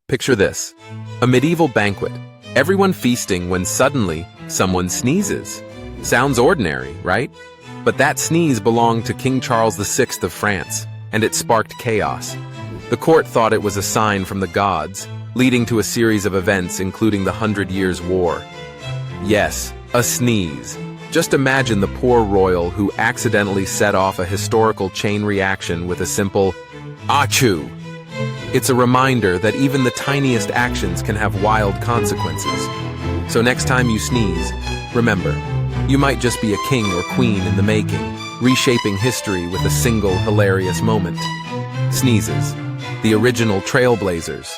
Picture this. A medieval banquet. Everyone feasting when suddenly someone sneezes. Sounds ordinary, right? But that sneeze belonged to King Charles VI of France, and it sparked chaos. The court thought it was a sign from the gods, leading to a series of events including the 100 Years' War. Yes, a sneeze. Just imagine the poor royal who accidentally set off a historical chain reaction with a simple ACHOO. It's a reminder that even the tiniest actions can have wild consequences. So next time you sneeze, remember, you might just be a king or queen in the making, reshaping history with a single hilarious moment. Sneezes, the original trailblazers.